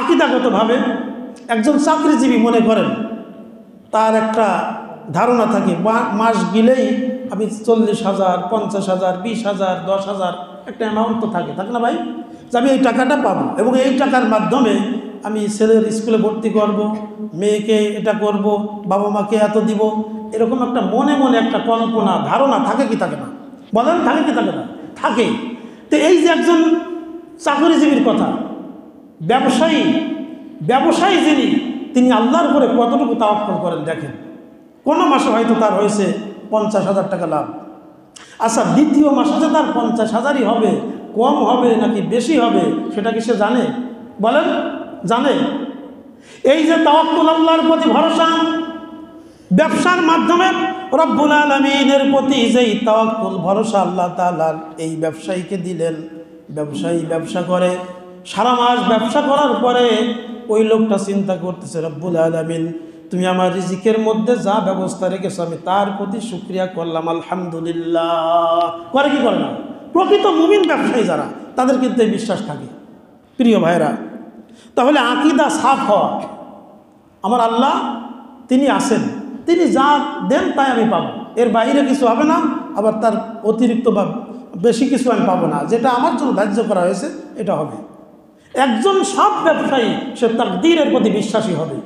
আকীদাগতভাবে একজন চাকরিজীবী মনে করেন তার একটা ধারণা থাকে মাস গেলেই আমি 40,000, 50,000, 20,000, 10,000 একটা অ্যামাউন্ট তো থাকে না ভাই, যে আমি এই টাকাটা পাবো এবং এই টাকার মাধ্যমে আমি ছেলের স্কুলে ভর্তি করব, মেয়েকে এটা করব, বাবা মাকে এত দিব, এরকম একটা মনে মনে একটা কল্পনা ধারণা থাকে কি থাকে না? বলেন থাকে কি থাকে না? থাকে। তো এই যে একজন চাকরিজীবীর কথা, ব্যবসায়ী যিনি, তিনি আল্লাহর উপরে কতটুকু তাওয়াক্কুল করেন দেখেন। কোনো মাসে হয়তো তার হয়েছে 50,000 টাকা লাভ। আচ্ছা, দ্বিতীয় মাসে যে তার 50,000ই হবে, কম হবে নাকি বেশি হবে সেটা কি সে জানে? বলেন, জানে? এই যে তাওয়াক্কুল, আল্লাহর প্রতি ভরসা, ব্যবসার মাধ্যমে রব্বুল আলামিনের প্রতি যেই তাওয়াক্কুল ভরসা আল্লাহ তাআলা এই ব্যবসায়ীকে দিলেন, ব্যবসায়ী ব্যবসা করে, সারা মাস ব্যবসা করার পরে ওই লোকটা চিন্তা করতেছে, রব্বুল আলামিন তুমি আমার রিজিকের মধ্যে যা ব্যবস্থা রেখেছো আমি তার প্রতি শুকরিয়া করলাম, আলহামদুলিল্লাহ। করে কি করে না? প্রকৃত মুমিন ব্যবসায়ী যারা, তাদের কিন্তু এই বিশ্বাস থাকে। প্রিয় ভাইরা, তাহলে আকীদা সাফ হওয়া, আমার আল্লাহ তিনি আছেন, তিনি যা দেন তাই আমি পাবো, এর বাইরে কিছু হবে না, আবার তার অতিরিক্ত বা বেশি কিছু আমি পাবো না, যেটা আমার জন্য ধার্য করা হয়েছে এটা হবে। একজন সব ব্যবসায়ী সে তাকদীরের প্রতি বিশ্বাসী হবে।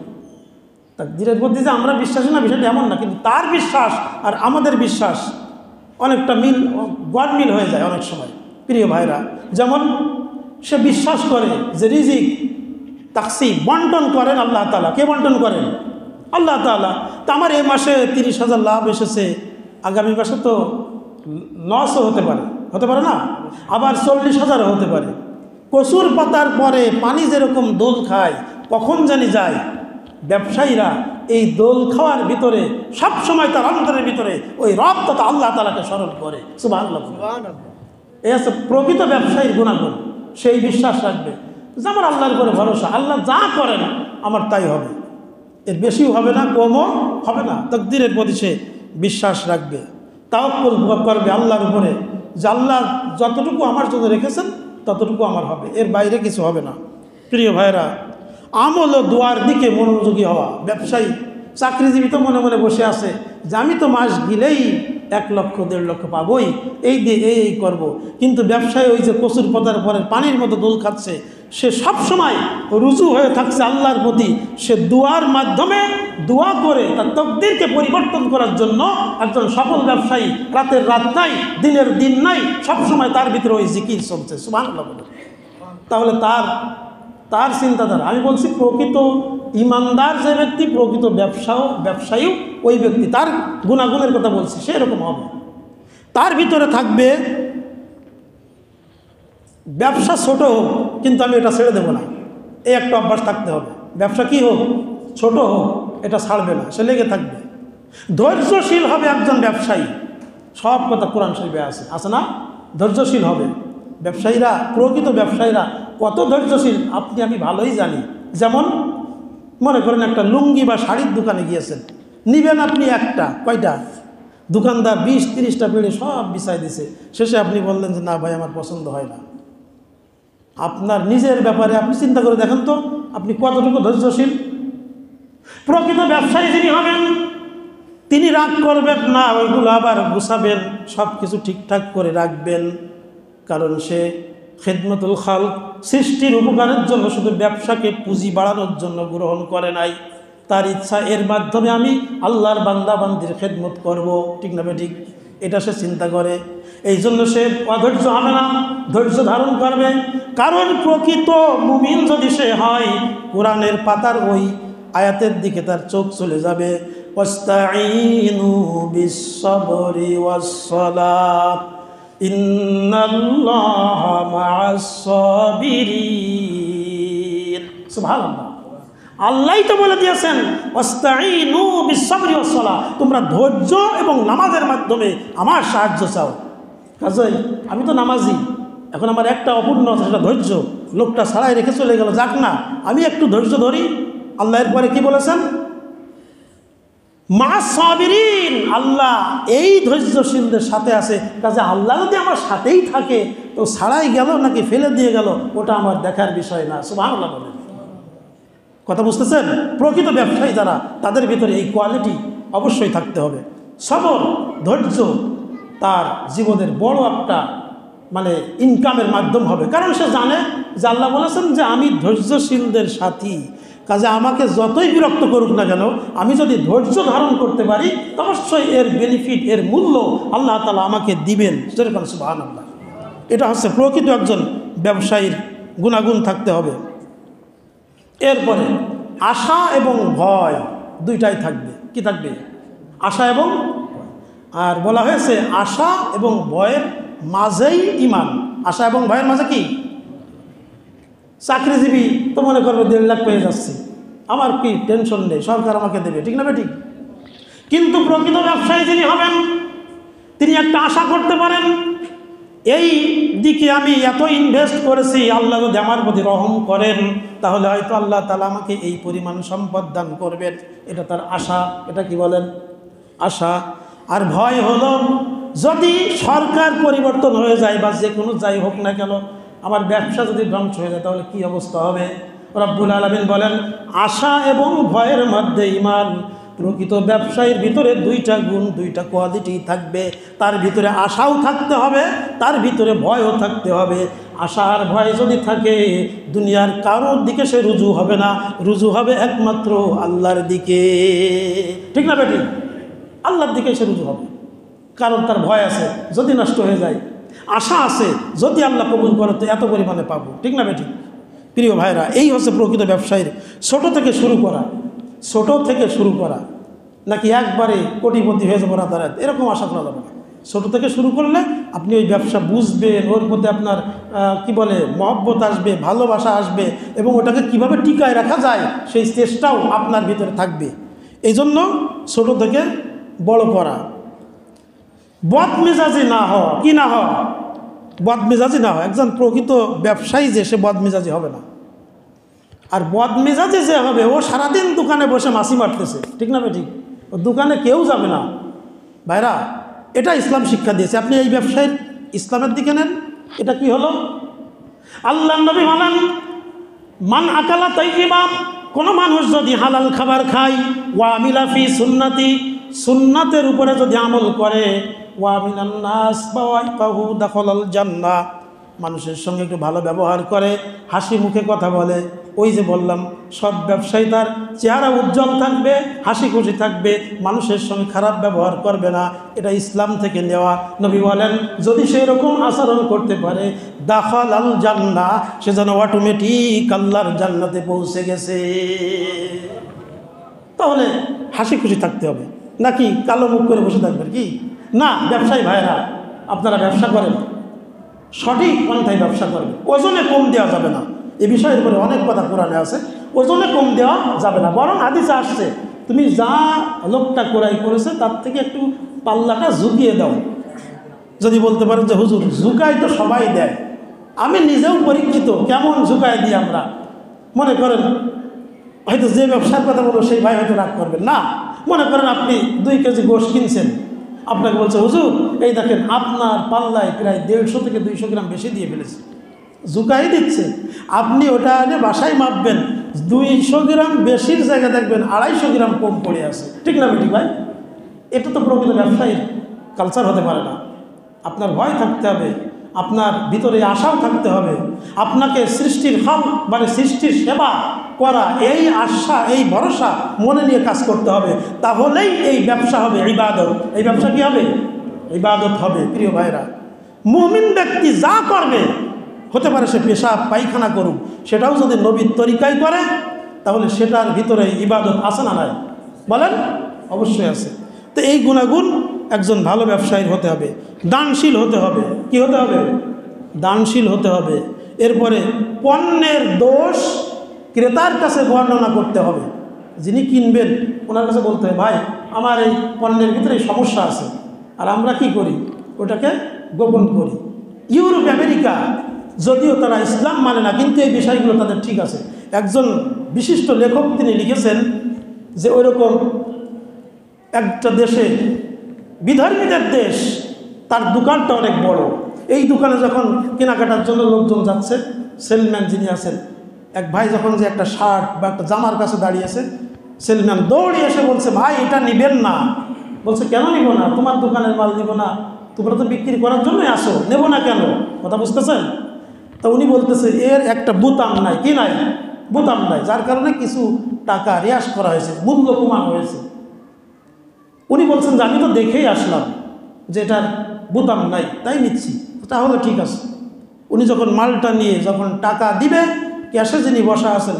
তাকদীরের প্রতি যে আমরা বিশ্বাসী না বিষয়টা এমন না, কিন্তু তার বিশ্বাস আর আমাদের বিশ্বাস অনেকটা গড়মিল হয়ে যায় অনেক সময়। প্রিয় ভাইরা, যেমন সে বিশ্বাস করে যে রিজিক তাকসিম বন্টন করেন আল্লাহ তাআলা। কে বন্টন করেন? আল্লাহ তাআলা। তো আমার এই মাসে 30,000 লাভ এসেছে, আগামী মাসে তো লসও হতে পারে না, আবার 40,000 হতে পারে। কচুর পাতার পরে পানি যেরকম দোল খায়, কখন জানি যায়, ব্যবসায়ীরা এই দোল খাওয়ার ভিতরে সব সময় তার অন্তরের ভিতরে ওই রব তথা আল্লাহ তাআলাকে স্মরণ করে। সুবহানাল্লাহ। এই আছে প্রকৃত ব্যবসায়ীর গুণাগুণ। সেই বিশ্বাস রাখবে যে আমার আল্লাহর উপরে ভরসা, আল্লাহ যা করেন আমার তাই হবে, এর বেশিও হবে না, কমও হবে না। তাকদীরের প্রতি সে বিশ্বাস রাখবে, তাওয়াক্কুল করবে আল্লাহর উপরে, যে আল্লাহ যতটুকু আমার জন্য রেখেছেন ততটুকু আমার হবে, এর বাইরে কিছু হবে না। প্রিয় ভাইরা, আমল ও দোয়ার দিকে মনোযোগী হওয়া। ব্যবসায়ী চাকরিজীবী তো মনে মনে বসে আছে যে আমি তো মাস গেলেই 1 লক্ষ 1.5 লক্ষ পাবই, এই দিয়ে এই করব। কিন্তু ব্যবসায়ী ওই যে কচুর পাতার পরে পানির মতো দোল খাচ্ছে, সে সব সময় রুজু হয়ে থাকছে আল্লাহর প্রতি। সে দুয়ার মাধ্যমে দোয়া করে তার তাকদীরকে পরিবর্তন করার জন্য একজন সফল ব্যবসায়ী, রাতের রাত নাই, দিনের দিন নাই, সব সময় তার ভিতরে ওই জিকির চলছে। সুবহানাল্লাহ। তাহলে তার চিন্তাধারা, আমি বলছি প্রকৃত ইমানদার যে ব্যক্তি, প্রকৃত ব্যবসায়ী ওই ব্যক্তি, তার গুণাগুণের কথা বলছি, সে এরকম হবে। তার ভিতরে থাকবে ব্যবসা ছোট হোক কিন্তু আমি এটা ছেড়ে দেবো না, এই একটা অভ্যাস থাকতে হবে। ব্যবসা কি হোক, ছোট হোক, এটা ছাড়বে না, সে লেগে থাকবে। ধৈর্যশীল হবে একজন ব্যবসায়ী। সব কথা কোরআন শরীফে আছে না? ধৈর্যশীল হবে ব্যবসায়ীরা। প্রকৃত ব্যবসায়ীরা কত ধৈর্যশীল আপনি আমি ভালোই জানি। যেমন মনে করেন একটা লুঙ্গি বা শাড়ির দোকানে গিয়েছেন, নিবেন আপনি একটা, কয়টা? দোকানদার 20-30টা পেড়ে সব বিছাই দিছে, শেষে আপনি বললেন যে না ভাই আমার পছন্দ হয় না। আপনার নিজের ব্যাপারে আপনি চিন্তা করে দেখেন তো, আপনি কতটুকু ধৈর্যশীল। প্রকৃত ব্যবসায়ী যিনি হবেন তিনি রাগ করবেন না, ওইগুলো আবার গুছাবেন, সব কিছু ঠিকঠাক করে রাখবেন। কারণ সে খিদমতুল খালক, সৃষ্টির উপকারের জন্য, শুধু ব্যবসাকে পুঁজি বাড়ানোর জন্য গ্রহণ করে নাই। তার ইচ্ছা এর মাধ্যমে আমি আল্লাহর বান্দা বান্দির খেদমত করব, ঠিক না ঠিক? এটা সে চিন্তা করে। এই জন্য সে অধৈর্য হবে না, ধৈর্য ধারণ করবে। কারণ প্রকৃত মুমিন যদি সে হয়, কোরআনের পাতার ওই আয়াতের দিকে তার চোখ চলে যাবে, ওয়াস্তাঈনু বিস-সাবরি ওয়াস-সালাহ ইন্নাল্লাহা মা'আস-সাবিরিন। সুবহানাল্লাহ। আল্লাহই তো বলে দিয়েছেন ওয়াস্তাঈনু বিস-সাবরি ওয়াস-সালাহ, তোমরা ধৈর্য এবং নামাজের মাধ্যমে আমার সাহায্য চাও। কাজেই আমি তো নামাজি, এখন আমার একটা অপূর্ণ আছে, সেটা ধৈর্য। লোকটা ছাড়াই রেখে চলে গেল, যাক না, আমি একটু ধৈর্য ধরি। আল্লাহর পরে কি বলেছেন? মা'আস-সাবিরিন, আল্লাহ এই ধৈর্যশীলদের সাথে আছে। কাজে আল্লাহ যদি আমার সাথেই থাকে তো ছাড়াই গেল নাকি ফেলে দিয়ে গেল ওটা আমার দেখার বিষয় না। সুবহানাল্লাহ বলেন। কথা বুঝতেছেন? প্রকৃত ব্যবসায়ী যারা, তাদের ভিতরে এই কোয়ালিটি অবশ্যই থাকতে হবে। সবর, ধৈর্য তার জীবনের বড় একটা মানে ইনকামের মাধ্যম হবে। কারণ সে জানে যে আল্লাহ বলেছেন যে আমি ধৈর্যশীলদের সাথী, কাজে আমাকে যতই বিরক্ত করুক না কেন, আমি যদি ধৈর্য ধারণ করতে পারি অবশ্যই এর বেনিফিট, এর মূল্য আল্লাহ তাআলা আমাকে দিবেন। যেরকম সুবহানাল্লাহ। এটা হচ্ছে প্রকৃত একজন ব্যবসায়ীর গুণাগুণ থাকতে হবে। এরপরে আশা এবং ভয় দুইটাই থাকবে। কি থাকবে? আশা এবং, আর বলা হয়েছে আশা এবং ভয়ের মাঝেই ঈমান। আশা এবং ভয়ের মাঝে কি? চাকরিজীবী তো মনে করবে 1.5 লাখ পেয়ে যাচ্ছি, আমার কি টেনশন নেই, সরকার আমাকে দেবে, ঠিক না বেঠিক? কিন্তু প্রকৃত ব্যবসায়ী যিনি হবেন, তিনি একটা আশা করতে পারেন, এই দিকে আমি এত ইনভেস্ট করেছি, আল্লাহ যদি আমার প্রতি রহম করেন তাহলে হয়তো আল্লাহ তাআলা আমাকে এই পরিমাণ সম্পদ দান করবেন। এটা তার আশা। এটা কি বলেন? আশা। আর ভয় হলো যদি সরকার পরিবর্তন হয়ে যায় বা যে কোনো যাই হোক না কেন, আমার ব্যবসা যদি ধ্বংস হয়ে যায় তাহলে কি অবস্থা হবে? রব্বুল আলামিন বলেন আশা এবং ভয়ের মধ্যে ঈমান। প্রকৃত ব্যবসায়ীর ভিতরে দুইটা গুণ, দুইটা কোয়ালিটি থাকবে। তার ভিতরে আশাও থাকতে হবে, তার ভিতরে ভয়ও থাকতে হবে। আশা আর ভয় যদি থাকে, দুনিয়ার কারোর দিকে সে রুজু হবে না, রুজু হবে একমাত্র আল্লাহর দিকে, ঠিক না বেটি? আল্লাহর দিকে সে রুজু হবে, কারণ তার ভয় আছে যদি নষ্ট হয়ে যায়, আশা আছে যদি আল্লাহ কবুল করে তো এত পরিমাণে পাবো, ঠিক না বেটি? প্রিয় ভাইরা, এই হচ্ছে প্রকৃত ব্যবসায়ীর। ছোট থেকে শুরু করা, ছোট থেকে শুরু করা, নাকি একবারে কোটিপতি হয়ে যাবো রাতারাত, এরকম আশা করা যাবে না। ছোট থেকে শুরু করলে আপনি ওই ব্যবসা বুঝবেন, ওর মধ্যে আপনার কি বলে মহব্বত আসবে, ভালোবাসা আসবে, এবং ওটাকে কিভাবে টিকায় রাখা যায় সেই চেষ্টাও আপনার ভিতরে থাকবে। এই জন্য ছোট থেকে বড় করা। বদমেজাজি না হওয়া। কি না হওয়া? বদমেজাজি না হয়। একজন প্রকৃত ব্যবসায়ী যে, সে বদমেজাজি হবে না। আর বদমেজাজি যে হবে, ও সারাদিন দোকানে বসে মাছি মারতেছে, ঠিক না ঠিক? ও দোকানে কেউ যাবে না। ভাইরা, এটা ইসলাম শিক্ষা দিয়েছে। আপনি এই ব্যবসায়ীর ইসলামের দিকে নেন, এটা কি হলো? আল্লাহ নবী বলেন মান আকালা তাইয়িবা, কোনো মানুষ যদি হালাল খাবার খায়, ওয়া আমিলা ফি সুন্নতি, সুন্নাতের উপরে যদি আমল করে, ওয়া মিনান নাস বাওয়াইকাহু দাখালাল জান্নাহ, মানুষের সঙ্গে একটু ভালো ব্যবহার করে, হাসি মুখে কথা বলে, ওই যে বললাম সব ব্যবসায়ী তার চেহারা উজ্জ্বল থাকবে, হাসি খুশি থাকবে, মানুষের সঙ্গে খারাপ ব্যবহার করবে না। এটা ইসলাম থেকে নেওয়া। নবী বলেন যদি সেই রকম আচরণ করতে পারে, দাখালাল জান্নাহ, সে যেন অটোমেটিক আল্লাহর জান্নাতে পৌঁছে গেছে। তাহলে হাসি খুশি থাকতে হবে, নাকি কালো মুখ করে বসে থাকবেন? কি না, ব্যবসায়ী ভাইরা, আপনারা ব্যবসা করেন, সঠিক পন্থায় ব্যবসা করবেন। ওজনে কম দেওয়া যাবে না। এ বিষয়ের উপরে অনেক কথা কোরআনে আছে। ওজনে কম দেওয়া যাবে না, বরং হাদিসে আসছে তুমি যা লোকটা ক্রয় করেছে তার থেকে একটু পাল্লাটা ঝুঁকিয়ে দাও। যদি বলতে পারেন যে হুজুর ঝুঁকাই তো সবাই দেয়, আমি নিজেও পরীক্ষিত কেমন ঝুঁকায় দিই আমরা। মনে করেন হয়তো যে ব্যবসার কথা বলবো সেই ভাই হয়তো রাগ করবেন না। মনে করেন আপনি 2 কেজি গোশ কিনছেন, আপনাকে বলছে হুজুর এই দেখেন আপনার পাল্লায় প্রায় 150 থেকে 200 গ্রাম বেশি দিয়ে ফেলেছে, ঝুঁকাই দিচ্ছে। আপনি ওটা এনে বাসায় মাপবেন, 200 গ্রাম বেশির জায়গায় দেখবেন 250 গ্রাম কম পড়ে আছে, ঠিক না বেটি ভাই? এটা তো প্রকৃত ব্যবসায়ীর কালচার হতে পারে না। আপনার ভয় থাকতে হবে, আপনার ভিতরে আশাও থাকতে হবে, আপনাকে সৃষ্টির হক মানে সৃষ্টির সেবা করা, এই আশা এই ভরসা মনে নিয়ে কাজ করতে হবে। তাহলেই এই ব্যবসা হবে ইবাদত। এই ব্যবসা কি হবে? ইবাদত হবে। প্রিয় ভাইরা, মুমিন ব্যক্তি যা করবে, হতে পারে সে পেশাব পায়খানা করুক, সেটাও যদি নবীর তরিকায় করে তাহলে সেটার ভিতরে ইবাদত আছে না নাই? বলেন, অবশ্যই আছে। তো এই গুণাগুণ একজন ভালো ব্যবসায়ীর হতে হবে। দানশীল হতে হবে। কি হতে হবে? দানশীল হতে হবে। এরপরে পণ্যের দোষ ক্রেতার কাছে বর্ণনা করতে হবে। যিনি কিনবেন ওনার কাছে বলতে হবে ভাই আমার এই পণ্যের ভিতরে সমস্যা আছে। আর আমরা কি করি? ওটাকে গোপন করি। ইউরোপ আমেরিকা যদিও তারা ইসলাম মানে না, কিন্তু এই বিষয়গুলো তাদের ঠিক আছে। একজন বিশিষ্ট লেখক তিনি লিখেছেন যে ওইরকম একটা দেশে, বিধর্মীদের দেশ, তার দোকানটা অনেক বড়। এই দোকানে যখন কেনাকাটার জন্য লোকজন যাচ্ছে, সেলম্যান যিনি আছেন এক ভাই যখন যে একটা শার্ট বা একটা জামার কাছে দাঁড়িয়েছে, সেলম্যান দৌড়ে এসে বলছে, ভাই এটা নিবেন না। বলছে, কেন নিব না? তোমার দোকানের মাল নিব না? তোমরা তো বিক্রি করার জন্যই আসো, নেব না কেন? কথা বুঝতেছেন? তা উনি বলতেছে, এর একটা বোতাম নাই। কি নাই? বোতাম নাই, যার কারণে কিছু টাকা রেয়াজ করা হয়েছে, মূল্য কমানো হয়েছে। উনি বলছেন যে আমি তো দেখেই আসলাম যে এটার বোতাম নাই, তাই নিচ্ছি। তাহলে ঠিক আছে। উনি যখন মালটা নিয়ে যখন টাকা দিবে, ক্যাশে যিনি বসা আছেন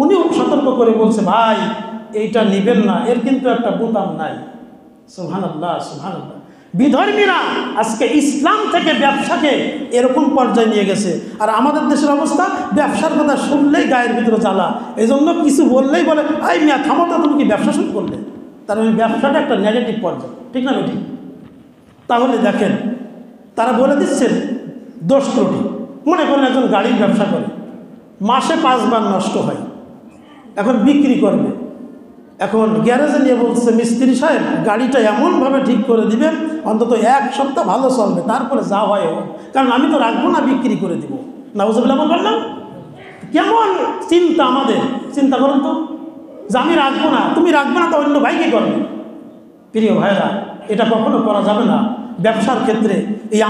উনিও সতর্ক করে বলছে, ভাই এইটা নিবেন না, এর কিন্তু একটা বোতাম নাই। সুবহানাল্লাহ, সুবহানাল্লাহ। বিধর্মীরা আজকে ইসলাম থেকে ব্যবসাকে এরকম পর্যায়ে নিয়ে গেছে। আর আমাদের দেশের অবস্থা, ব্যবসার কথা শুনলেই গায়ের ভিতরে জ্বালা। এই জন্য কিছু বললেই বলে, এই মিয়া থামো তো, তুমি কি ব্যবসা শুরু করলে? তার মানে ব্যবসাটা একটা নেগেটিভ পর্যায়ে, ঠিক না বেঠিক? তাহলে দেখেন, তারা বলে দিচ্ছেন দোষ ত্রুটি। মনে করেন একজন গাড়ির ব্যবসা করে, মাসে 5 বার নষ্ট হয়, এখন বিক্রি করবে। এখন গ্যারেজে নিয়ে বলছে, মিস্ত্রি সাহেব গাড়িটা এমনভাবে ঠিক করে দিবেন অন্তত 1 সপ্তাহ ভালো চলবে, তারপরে যা হয় হোক, কারণ আমি তো রাখবো না, বিক্রি করে দিব। নাউজুবিল্লাহ বললাম। কেমন চিন্তা আমাদের! চিন্তা করুন তো, যে আমি রাখবো না, তুমি রাখবে না, তো অন্য ভাই কি করবে? প্রিয় ভাইরা, এটা কখনো করা যাবে না। ব্যবসার ক্ষেত্রে এই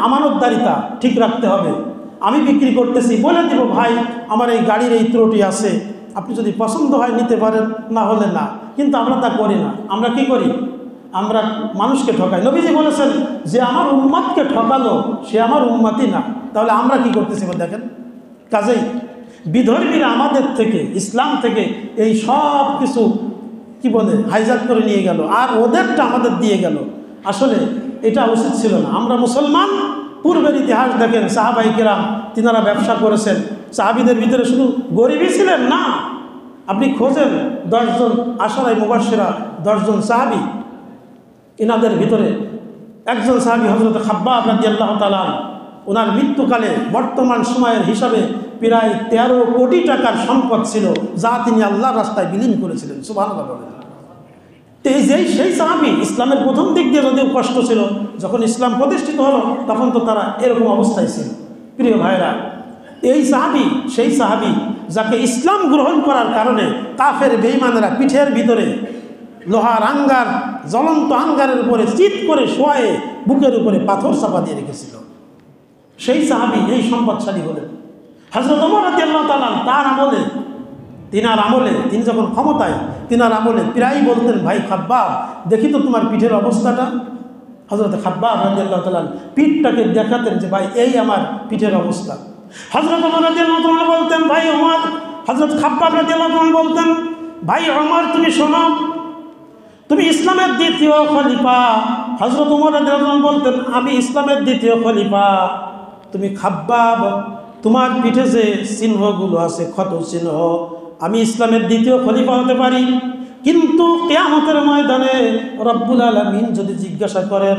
আমানতদারিতা ঠিক রাখতে হবে। আমি বিক্রি করতেছি, বলে দিব, ভাই আমার এই গাড়ির এই ত্রুটি আছে, আপনি যদি পছন্দ হয় নিতে পারেন, না হলে না। কিন্তু আমরা তা করি না। আমরা কি করি? আমরা মানুষকে ঠকাই। নবীজি বলেছেন যে আমার উম্মতকে ঠকালো সে আমার উম্মতই না। তাহলে আমরা কি করতেছি দেখেন। কাজেই বিধর্মীরা আমাদের থেকে, ইসলাম থেকে এই সব কিছু কি বলে হাইজাক করে নিয়ে গেল, আর ওদেরটা আমাদের দিয়ে গেল। আসলে এটা উচিত ছিল না। আমরা মুসলমান। পূর্বের ইতিহাস দেখেন, সাহাবাই কেরাম তিনারা ব্যবসা করেছেন। সাহাবিদের ভিতরে শুধু গরিবই ছিলেন না, আপনি খোঁজেন 10 জন আশরায়ে মুবাশশিরা, 10 জন সাহাবি, এনাদের ভিতরে একজন সাহাবি হযরত খাব্বাব রাদিয়াল্লাহু তাআলা, ওনার মৃত্যুকালে বর্তমান সময়ের হিসাবে প্রায় 13 কোটি টাকার সম্পদ ছিল, যা তিনি আল্লাহর রাস্তায় বিলীন করেছিলেন। সুবহানাল্লাহ বলেন। সেই সাহাবি ইসলামের প্রথম দিক দিয়ে যদিও কষ্ট ছিল, যখন ইসলাম প্রতিষ্ঠিত হলো তখন তো তারা এরকম অবস্থায় ছিল। প্রিয় ভাইরা, এই সাহাবি সেই সাহাবি যাকে ইসলাম গ্রহণ করার কারণে কাফের বেঈমানেরা পিঠের ভিতরে লোহার আঙ্গার, জ্বলন্ত আঙ্গারের উপরে চিৎ করে শোয়ে বুকের উপরে পাথর চাপা দিয়ে রেখেছিল। সেই সাহাবি এই সম্পদশালী হলেন হযরত ওমর রাদিয়াল্লাহু তাআলা। তার আমলে, তিনার আমলে, তিনি যখন ক্ষমতায়, তিনার আমলে প্রায়ই বলতেন, ভাই খাব্বাব দেখি তো তোমার পিঠের অবস্থাটা। হযরত খাব্বাব রাদিয়াল্লাহু তাআলা পিঠটাকে দেখাতেন যে ভাই এই আমার পিঠের অবস্থা। হযরত ওমর রাদিয়াল্লাহু তাআলা বলতেন, ভাই ওমর, হযরত খাব্বাব রাদিয়াল্লাহু তাআলা বলতেন, ভাই ওমর তুমি শোনো, তুমি ইসলামের দ্বিতীয় খলিফা। হযরত ওমর রাদিয়াল্লাহু তাআলা বলতেন, আমি ইসলামের দ্বিতীয় খলিফা। তুমি খাব্বাব, তোমার পিঠে যে চিহ্নগুলো আছে, ক্ষত চিহ্ন, আমি ইসলামের দ্বিতীয় খলিফা হতে পারি, কিন্তু কিয়ামতের ময়দানে রব্বুল আলামিন যদি জিজ্ঞাসা করেন,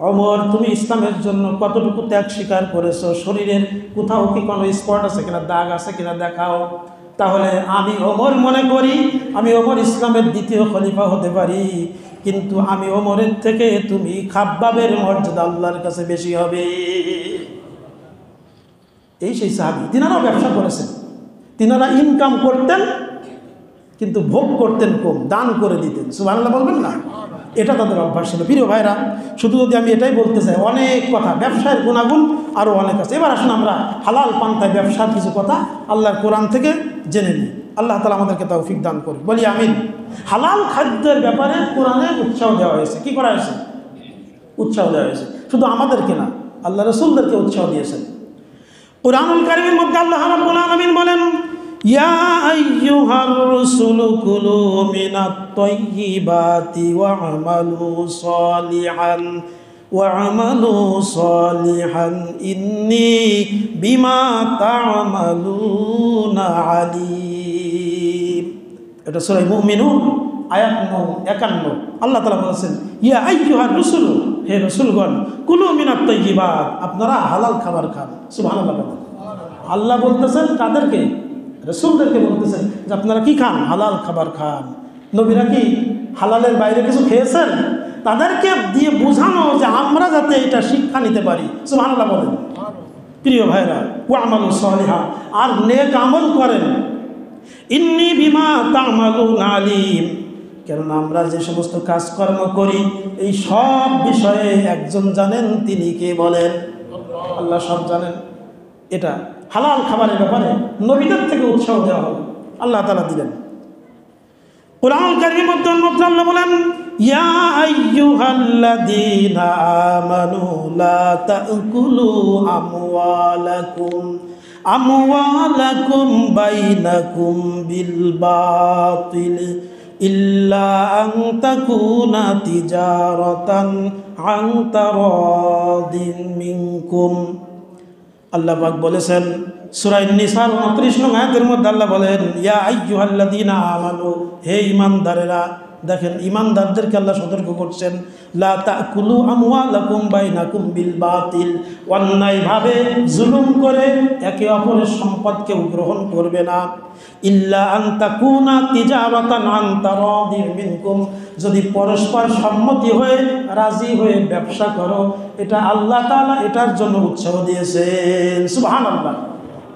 ওমর তুমি ইসলামের জন্য কতটুকু ত্যাগ স্বীকার করেছো, শরীরের কোথাও কি কোনো স্পট আছে কিনা, দাগ আছে কিনা দেখাও, তাহলে আমি ওমর মনে করি আমি ওমর ইসলামের দ্বিতীয় খলিফা হতে পারি, কিন্তু আমি ওমরের থেকে তুমি খাব্বাবের মর্যাদা আল্লাহর কাছে বেশি হবে। এই সেই সাহাবী, তিনারাও ব্যবসা করেছেন, তিনারা ইনকাম করতেন কিন্তু ভোগ করতেন কম, দান করে দিতেন। সুবহানাল্লাহ বলবেন না? এটা তাদের অভ্যাস ছিল। প্রিয় ভাইরা, শুধু যদি আমি এটাই বলতে চাই, অনেক কথা, ব্যবসায়ের গুণাগুণ আরও অনেক আছে। এবার আসুন আমরা হালাল পান্তায় ব্যবসার কিছু কথা আল্লাহর কোরআন থেকে জেনে নিই। আল্লাহ তাআলা আমাদেরকে তৌফিক দান করুন, বলি আমিন। হালাল খাদ্যের ব্যাপারে কোরআনে উৎসাহ দেওয়া হয়েছে। কি করা হয়েছে? উৎসাহ দেওয়া হয়েছে। শুধু আমাদেরকে না, আল্লাহ রাসূলদেরকে উৎসাহ দিয়েছেন। কুরআনুল কারীমের মধ্যে আল্লাহ রাব্বুল আলামিন বলেন, ইয়া আইয়ুহার রাসূলু কুলু মিনাত তাইয়্যিবাতি ওয়া'মালু সালিহান ইন্নী বিমা তা'মালুনা আলীম। এটা সূরা মুমিনুন আয়াত 51। আল্লাহ তাআলা বলেছেন, ইয়া আইয়ুহার রাসূলু, হে রাসূলগণ, কুলু মিনাত তাইয়্যিবাত, আপনারা হালাল খাবার খান। সুবহানাল্লাহ। আল্লাহ বলতেছেন কাদেরকে? রাসূলদেরকে বলতেছেন যে আপনারা কি খান? হালাল খাবার খান। নবীরা কি হালালের বাইরে কিছু খেয়েছেন? তাদেরকে দিয়ে বোঝানো যে আমরা যাতে এটা শিক্ষা নিতে পারি। সুবহানাল্লাহ বলেন। প্রিয় ভাইরা, ওয়ামালু সালিহা, আর নেক আমল করেন। ইন্নী বিমা তা'মালুন আলিম, কেননা আমরা যে সমস্ত কাজকর্ম করি এই সব বিষয়ে একজন জানেন, তিনি কে বলেন? আল্লাহ সব জানেন। এটা হালাল খাবারের ব্যাপারে নবীদের থেকে উৎসাহ দেওয়া হবে, আল্লাহ তাআলা দিলেন। কুরআনুল কারীমের মধ্যে আল্লাহ বলেন, ইয়া আইয়ুহাল্লাযীনা আমানু লা তা'কুলু আমওয়ালাকুম বাইনাকুম বিল বাতিল ইল্লা আন তাকুনা তিজারাতান আন তারাদিন মিনকুম। আল্লাহ পাক বলেছেন সূরা নিসার 29 নং আয়াতের মধ্যে আল্লাহ বলেন, ইয়া আইয়ুহাল্লাযীনা আমানু, হে ঈমানদারেরা। দেখেন, ঈমানদারদেরকে আল্লাহ সতর্ক করছেন, লা তাকুলু আমওয়ালাকুম বাইনাকুম বিল বাতিল, অন্যায়ভাবে জুলুম করে একে অপরের সম্পদকে গ্রহণ করবে না। ইল্লা আন তাকুনা তিজারাতান আন তারাদিন মিনকুম, যদি পরস্পর সম্মতি হয়ে রাজি হয়ে ব্যবসা করো, এটা আল্লাহ তাআলা এটার জন্য উৎসাহ দিয়েছেন। সুবহানাল্লাহ।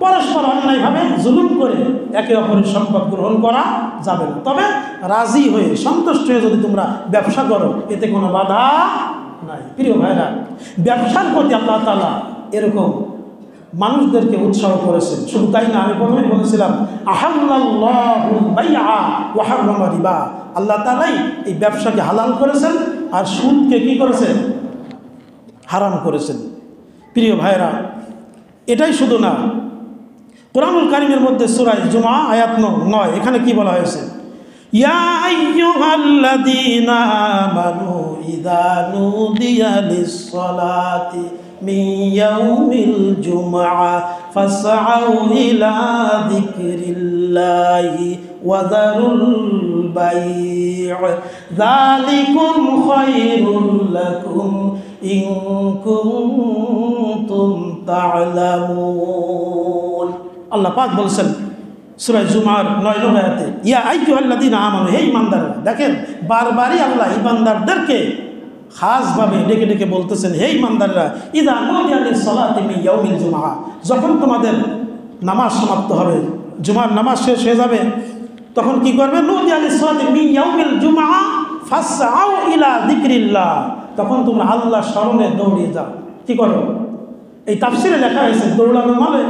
পরস্পর অন্যায়ভাবে জুলুম করে একে অপরের সম্পদ গ্রহণ করা যাবে না, তবে রাজি হয়ে সন্তুষ্ট হয়ে যদি তোমরা ব্যবসা করো, এতে কোনো বাধা নাই। প্রিয় ভাইরা, ব্যবসার প্রতি আল্লাহ তাআলা এরকম মানুষদেরকে উৎসাহ করেছেন। শুধু তাই না, আমি প্রথমে বলেছিলাম আহাল্লাল্লাহুল বাইআ ওয়া হারামা রিবা, আল্লাহ তাআলাই এই ব্যবসাকে হালাল করেছেন আর সুদকে কি করেছেন? হারাম করেছেন। প্রিয় ভাইরা, এটাই শুধু না, কুরআনুল কারীমের মধ্যে সূরা জুমআ আয়াত 9, এখানে কি বলা হয়েছে? ইয়া আইয়ুহাল্লাযীনা আমানু ইযা নুদিয়া লিস-সালাতি মিন ইয়াউমিল জুমআ ফাসআউ ইলা যিকরিল্লাহি ওয়া যারুল বাই'আ যালিকুম খায়রুল লাকুম ইন কুনতুম তা'লামুন। আল্লাহ পাক বলছেন সূরা জুমার 9 নম্বর আয়াতে, ইয়া আইয়ুহাল্লাযীনা আমানু, হে ঈমানদাররা। দেখেন, বারবারই আল্লাহ ঈমানদারদেরকে খাসভাবে ডেকে ডেকে বলতেছেন, হে ঈমানদাররা, ইযা নুদিয়া লিস-সালাতি মিন ইয়াউমিল জুমআ, যখন তোমাদের নামাজ সমাপ্ত হবে, জুমার নামাজ শেষ হয়ে যাবে, তখন কি করবে? নুদিয়া লিস-সালাতি মিন ইয়াউমিল জুমআ ফাসআউ ইলা যিকরিল্লাহ, তখন তোমরা আল্লাহর স্মরণে দৌড়িয়ে যাও। কি করো? এই তাফসিরে লেখা হয়েছে দৌড়ানো মানে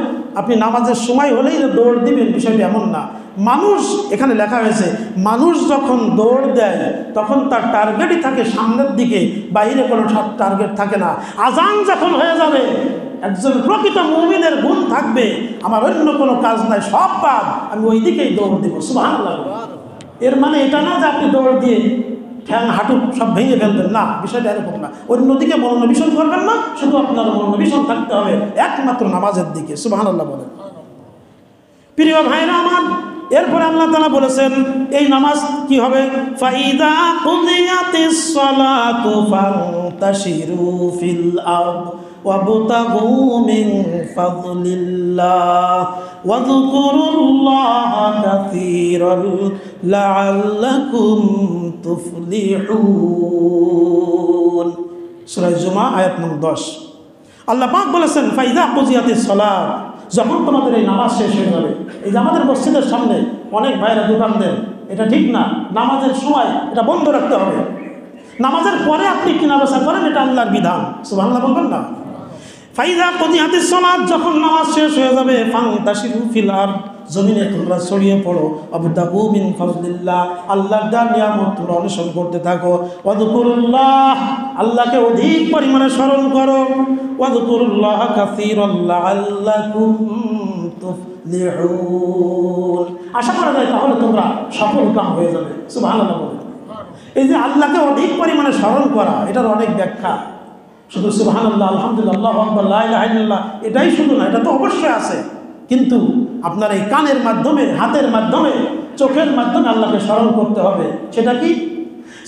আপনি নামাজের সময় হলেই যে দৌড় দিবেন, বিষয়টি এমন না। মানুষ, এখানে লেখা হয়েছে, মানুষ যখন দৌড় দেয় তখন তার টার্গেটই থাকে সামনের দিকে, বাইরে কোনো টার্গেট থাকে না। আজান যখন হয়ে যাবে, একজন প্রকৃত মুমিনের গুণ থাকবে, আমার অন্য কোনো কাজ নাই, সব বাদ, আমি ওই দিকেই দৌড় দেবো। সুবহানাল্লাহ। এর মানে এটা না যে আপনি দৌড় দিয়ে ঠ্যাং হাঁটু সব ভেঙে ফেলবেন, না, বিষয়টা এরকম না। অন্যদিকে মনোনিবেশন করবেন না, শুধু আপনার মনোনিবেশন থাকতে হবে একমাত্র নামাজের দিকে। সুবহানাল্লাহ বলেন। প্রিয় ভাইরা আমার, এরপরে আল্লাহ তাআলা বলেছেন এই নামাজ কি হবে? ফাইদা কুদিয়াতিস সালাতু ফান্তাশিরু ফিল আরদ ওয়াবতাগু মিন ফাদলিল্লাহ ওয়াযকুরুল্লাহা কাসীরান লাআল্লাকুম তুফলিহুন। সূরা জুমআ আয়াত নং 10। আল্লাহ পাক বলেছেন ফাইদা কুদিয়াতিস সালাত, যখন তোমাদের এই নামাজ শেষ হয়ে যাবে। এই যে আমাদের মসজিদের সামনে অনেক ভাইরা দোকান দেন, এটা ঠিক না। নামাজের সময় এটা বন্ধ রাখতে হবে। নামাজের পরে আপনি কিনা বেচা করেন, এটা আল্লাহর বিধান। সুবহানাল্লাহ বলবেন না? ফাইদা কুদিয়াতিস সালাত, যখন নামাজ শেষ হয়ে যাবে, ফান্তাশিরু ফিল আরদ, জমিনে তোমরা ছড়িয়ে পড়ো, ওয়াবতাগু মিন ফাদলিল্লাহ, আল্লাহর দান নিয়ামত তোমরা অনুসরণ করতে থাকো, ওয়াযকুরুল্লাহ, আল্লাহকে অধিক পরিমাণে স্মরণ করো, ওয়াযকুরুল্লাহা কাসীরান লাআল্লাকুম তুফলিহুন। আশা করা যায় তাহলে তোমরা সফল কাম হয়ে যাবে। সুবহানাল্লাহ বলেন। এই যে আল্লাহকে অধিক পরিমাণে স্মরণ করা, এটার অনেক ব্যাখ্যা। শুধু সুবহানাল্লাহ, আলহামদুলিল্লাহ, আল্লাহু আকবার, লা ইলাহা ইল্লাল্লাহ, এটাই শুধু না, এটা তো অবশ্যই আছে। কিন্তু আপনার এই কানের মাধ্যমে, হাতের মাধ্যমে, চোখের মাধ্যমে আল্লাহকে স্মরণ করতে হবে। সেটা কি?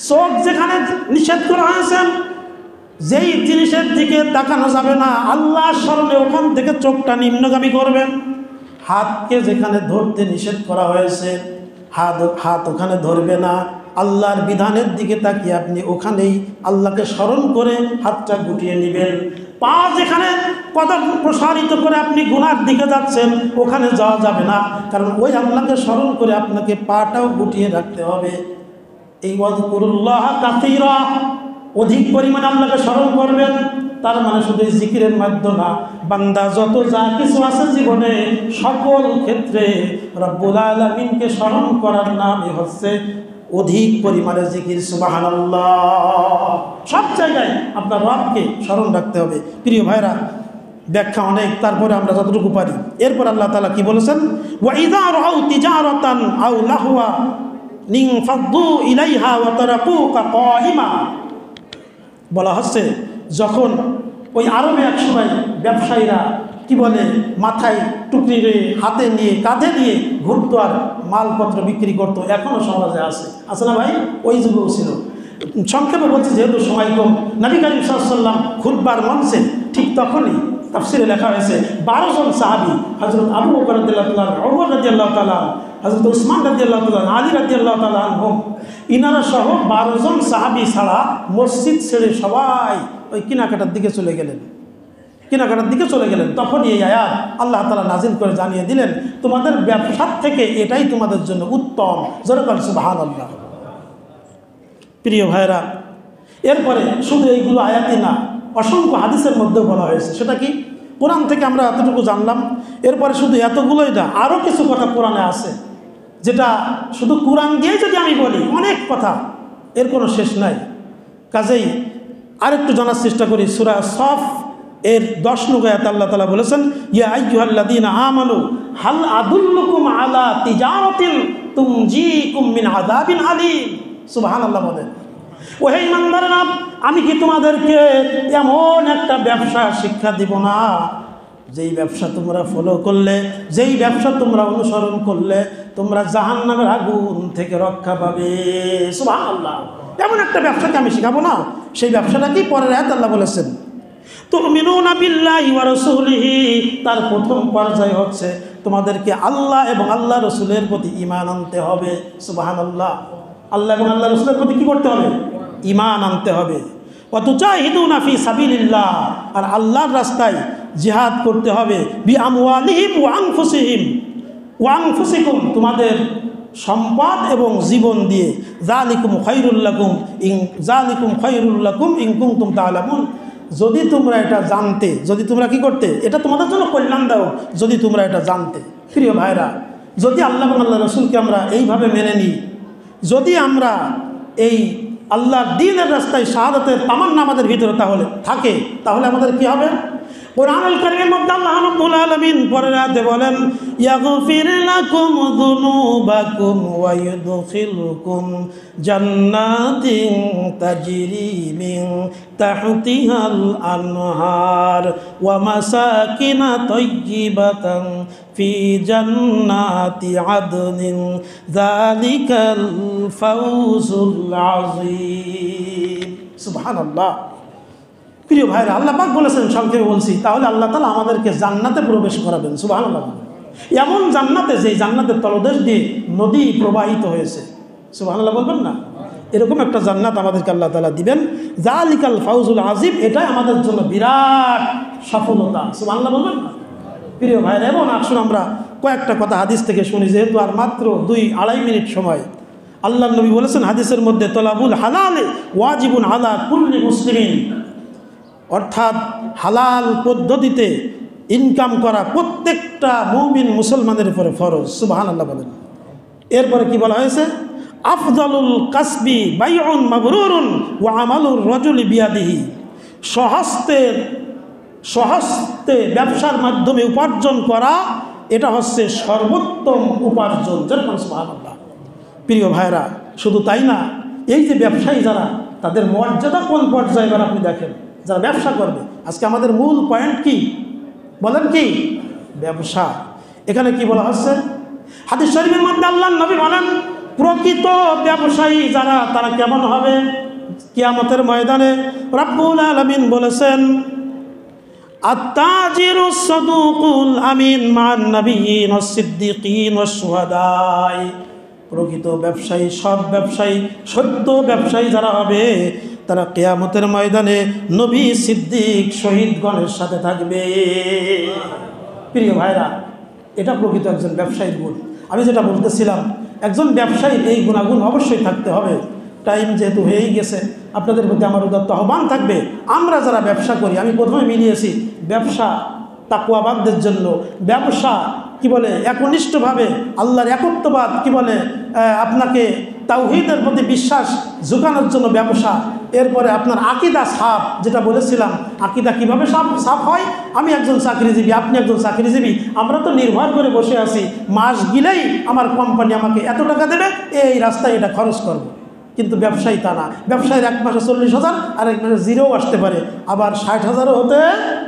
চোখ যেখানে নিষেধ করা হয়েছে, যেই জিনিসের দিকে তাকানো যাবে না, আল্লাহর স্মরণে ওখান থেকে চোখটা নিম্নগামী করবেন। হাতকে যেখানে ধরতে নিষেধ করা হয়েছে, হাত ওখানে ধরবে না। আল্লাহর বিধানের দিকে তাকিয়ে আপনি ওখানেই আল্লাহকে স্মরণ করে হাতটা গুটিয়ে নেবেন। পা যেখানে কদম প্রসারিত করে আপনি গুনার দিকে যাচ্ছেন ওখানে যাওয়া যাবে না, কারণ ওই আল্লাহকে স্মরণ করে আপনাকে পাটাও গুটিয়ে রাখতে হবে। এই ওয়াজকুরুল্লাহ কাসীরা, অধিক পরিমাণে আল্লাহকে স্মরণ করবেন। তার মানে শুধু জিকিরের মাধ্যমে না, বান্দা যত যা কিছু আছে জীবনে সকল ক্ষেত্রে রব্বুল আলামিনকে স্মরণ করার নামই হচ্ছে অধিক পরিমাণে জিকির। সুবহানাল্লাহ। সব জায়গায় আপনার রবকে স্মরণ রাখতে হবে। প্রিয় ভাইরা, ব্যাখ্যা অনেক, তারপরে আমরা যতটুকু পারি। এরপর আল্লাহ তাআলা কি বলেছেন, ওয়া ইযা রাউ তিজারাতান আও লাহওয়া নিনফাদ্দু ইলাইহা ওয়া তারাকুকা কাইমা। বলা হচ্ছে যখন ওই আরবে একসময় ব্যবসায়ীরা কি বলে মাথায় টুকরি হাতে নিয়ে কাঁধে নিয়ে ঘুরতো আর মালপত্র বিক্রি করতো, এখনও সমাজে আছে না ভাই? ওই যুগেও ছিল। সংক্ষেপে বলছি যেহেতু সময় কম, নবী করিম সাল্লাল্লাহু আলাইহি ওয়াসাল্লাম খুতবার মঞ্চে ঠিক তখনই তাফসিরে লেখা হয়েছে 12 জন সাহাবী, হযরত আবু বকর রাদিয়াল্লাহু তাআলা, ওমর রাদিয়াল্লাহু তাআলা, হযরত উসমান রাদিয়াল্লাহু তাআলা, আলী রাদিয়াল্লাহু তাআলা আনহুম, ইনারা সহ 12 জন সাহাবী ছাড়া মসজিদ ছেড়ে সবাই ওই কেনাকাটার দিকে চলে গেলেন। তখনই এই আয়াত আল্লাহ তাআলা নাজিল করে জানিয়ে দিলেন, তোমাদের ব্যবসার থেকে এটাই তোমাদের জন্য উত্তম। যেরকম সুবহানাল্লাহ। প্রিয় ভাইরা, এরপরে শুধু এইগুলো আয়াতই না, অসংখ্য হাদিসের মধ্যেও বলা হয়েছে। সেটা কি? কোরআন থেকে আমরা এতটুকু জানলাম। এরপরে শুধু এতগুলোই না, আরও কিছু কথা কোরআনে আছে, যেটা শুধু কোরআন দিয়ে যদি আমি বলি অনেক কথা, এর কোনো শেষ নাই। কাজেই আরেকটু জানার চেষ্টা করি। সূরা সফ এর 10 নং আয়াতে আল্লাহ তাআলা বলেছেন, ইয়া আইয়ুহাল্লাযীনা আমানু হাল আদুল্লুকুম আলা তিজারাতিন তুনজিকুম মিন আযাবিন আলীম। সুবহানাল্লাহ। বলেন, ও হে ইমানদাররা, আমি কি তোমাদেরকে এমন একটা ব্যবসা শিক্ষা দিব না যেই ব্যবসা তোমরা ফলো করলে, যেই ব্যবসা তোমরা অনুসরণ করলে তোমরা জাহান্নামের আগুন থেকে রক্ষা পাবে। সুবহানাল্লাহ। এমন একটা ব্যবসাকে আমি শিখাবো না? সেই ব্যবসাটা কি? পরের আয়াতে আল্লাহ বলেছেন, তুমিনুনা বিল্লাহি ওয়া রাসূলিহি, তার প্রথম পর্যায় হচ্ছে তোমাদেরকে আল্লাহ এবং আল্লাহ রসুলের প্রতি ঈমান আনতে হবে। সুবহানাল্লাহ। আল্লাহ এবং আল্লাহ রসুলের প্রতি কি করতে হবে? ঈমান আনতে হবে। ওয়া তুজাহিদুনা ফি সাবিলিল্লাহ, আর আল্লাহর রাস্তায় জিহাদ করতে হবে। বিআমওয়ালিহিম ওয়া আনফুসিকুম, তোমাদের সম্পদ এবং জীবন দিয়ে। যালিকুম খায়রুল লাকুম ইন কুনতুম তা'লামুন, যদি তোমরা এটা জানতে, যদি তোমরা কি করতে, এটা তোমাদের জন্য কল্যাণদায়ক যদি তোমরা এটা জানতে। প্রিয় ভাইরা, যদি আল্লাহ এবং আল্লাহ রসুলকে আমরা এইভাবে মেনে নিই, যদি আমরা এই আল্লাহর দ্বীনের রাস্তায় শাহাদাতের তামান্না আমাদের ভিতরে তাহলে আমাদের কি হবে? কোরআনুল কারীমের মধ্যে আল্লাহ রাব্বুল আলামিন পরের আয়াতে বলেন, ইয়াগফির লাকুম যুনুবাকুম ওয়া ইউদখিলুকুম জান্নাতিন তাজরি মিন তাহতিহাল আনহার ওয়া মাসাকিনা তাইয়্যিবাতান ফি জান্নাতি আদনিন যালিকাল ফাওজুল আযীম। সুবহানাল্লাহ। প্রিয় ভাইরা, আল্লাহ পাক বলেছেন, সংক্ষেপে বলছি, তাহলে আল্লাহ তাআলা আমাদেরকে জান্নাতে প্রবেশ করাবেন। সুবহানাল্লাহ। এমন জান্নাতে, যেই জান্নাতের তলদেশ দিয়ে নদী প্রবাহিত হয়েছে। সুবহানাল্লাহ বলবেন না? এরকম একটা জান্নাত আমাদেরকে আল্লাহ তাআলা দিবেন। যালিকাল ফাওজুল আযীম, এটাই আমাদের জন্য বিরাট সফলতা। সুবহানাল্লাহ বলবেন না? প্রিয় ভাইরা, এবং আসুন আমরা কয়েকটা কথা হাদিস থেকে শুনি, যেহেতু আর মাত্র 2-2.5 মিনিট সময়। আল্লাহর নবী বলেছেন হাদিসের মধ্যে, তলাবুল হালাল ওয়াজিবুন আলা কুল্লি মুসলিমিন, অর্থাৎ হালাল পদ্ধতিতে ইনকাম করা প্রত্যেকটা মুমিন মুসলমানের উপরে ফরজ। সুবহানাল্লাহ বলেন। এরপরে কি বলা হয়েছে? আফদালুল কাসবি বাইউন মাবরুরুন ওয়া আমালুর রাজুলি বিয়াদিহি, স্বহস্তে ব্যবসার মাধ্যমে উপার্জন করা, এটা হচ্ছে সর্বোত্তম উপার্জন। যেরকম সুবহানাল্লাহ। প্রিয় ভাইরা, শুধু তাই না, এই যে ব্যবসায়ী যারা, তাদের মর্যাদা কোন পর্যায়ে এবার আপনি দেখেন। যারা ব্যবসা করবে, আজকে আমাদের মূল পয়েন্ট কি বলেন? কি? ব্যবসা। এখানে কি বলা হচ্ছে? হাদিস শরীফের মধ্যে আল্লাহর নবী বলেন, প্রকৃত ব্যবসায়ী যারা, তারা কেমন হবে? কিয়ামতের ময়দানে রব্বুল আলামিন বলেছেন, আত-তাজিরুস সাদুকুল আমিন মান নাবিয়্যিন ওয়াস সিদ্দিকিন ওয়াস শুহাদা। প্রকৃত ব্যবসায়ী, সৎ ব্যবসায়ী, সত্য ব্যবসায়ী যারা হবে তারা কিয়ামতের ময়দানে নবী, সিদ্দিক, শহীদগণের সাথে থাকবে। প্রিয় ভাইরা, এটা প্রকৃত একজন ব্যবসায়ীর গুণ। আমি যেটা বলতেছিলাম, একজন ব্যবসায়ীর এই গুণাগুণ অবশ্যই থাকতে হবে। টাইম যেহেতু হয়েই গেছে, আপনাদের প্রতি আমার উদাত্ত আহ্বান থাকবে, আমরা যারা ব্যবসা করি, আমি প্রথমে মিলিয়েছি ব্যবসা তাকওয়াবাদদের জন্য, ব্যবসা কি বলে একনিষ্ঠভাবে আল্লাহর একত্ববাদ কি বলে আপনাকে তাওহীদের প্রতি বিশ্বাস ঝুঁকানোর জন্য ব্যবসা। এরপরে আপনার আকীদা সাফ, যেটা বলেছিলাম আকীদা কীভাবে সাফ হয়। আমি একজন চাকরিজীবী, আপনি একজন চাকরিজীবী, আমরা তো নির্ভর করে বসে আছি, মাস গেলেই আমার কোম্পানি আমাকে এত টাকা দেবে, এই রাস্তায় এটা খরচ করব। কিন্তু ব্যবসায়ী তা না, ব্যবসায়ীর এক মাসে 40,000, আর এক মাসে জিরোও আসতে পারে, আবার 60,000ও হতে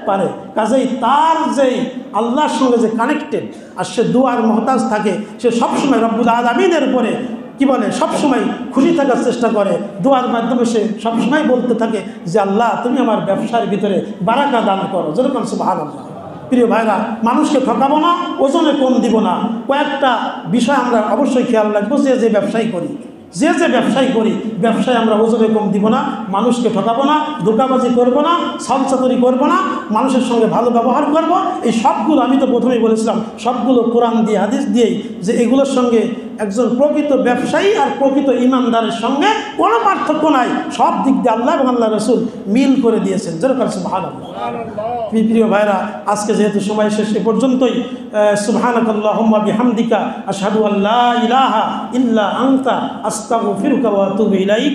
পারে। কাজেই তার যেই আল্লাহর সঙ্গে যে কানেক্টেড, আর সে দুয়ার মহতাজ থাকে, সে সবসময় রব্বুল আলামিনের উপরে কি বলে সবসময় খুশি থাকার চেষ্টা করে। দোয়ার মাধ্যমে সে সবসময় বলতে থাকে যে আল্লাহ তুমি আমার ব্যবসার ভিতরে বারাকা দান করো, যেরকম সুবহানাল্লাহ। প্রিয় ভাইরা, মানুষকে ঠকাবো না, ওজনে কম দিব না। কয়েকটা বিষয় আমরা অবশ্যই খেয়াল রাখবো, যে ব্যবসায়ী করি, যে ব্যবসায়ী করি, ব্যবসায় আমরা ওজনে কম দিব না, মানুষকে ঠকাবো না, ধোঁকাবাজি করবো না, ছলচাতুরি করবো না, মানুষের সঙ্গে ভালো ব্যবহার করব। এই সবগুলো আমি তো প্রথমেই বলেছিলাম, সবগুলো কোরআন দিয়ে হাদিস দিয়েই, যে এগুলোর সঙ্গে একজন প্রকৃত ব্যবসায়ী আর প্রকৃত ইমানদারের সঙ্গে কোনো পার্থক্য নাই। সব দিক দিয়ে আল্লাহ এবং আল্লাহ রসুল মিল করে দিয়েছেন, যেরকম সুবহানাল্লাহ। প্রিয় ভাইরা, আজকে যেহেতু সময় শেষ, এ পর্যন্তই। সুবহানাকাল্লাহুম্মা বিহামদিকা আশহাদু আল্লা ইলাহা ইল্লা আনতা আস্তাগফিরুকা ওয়া আতুবু ইলাইক।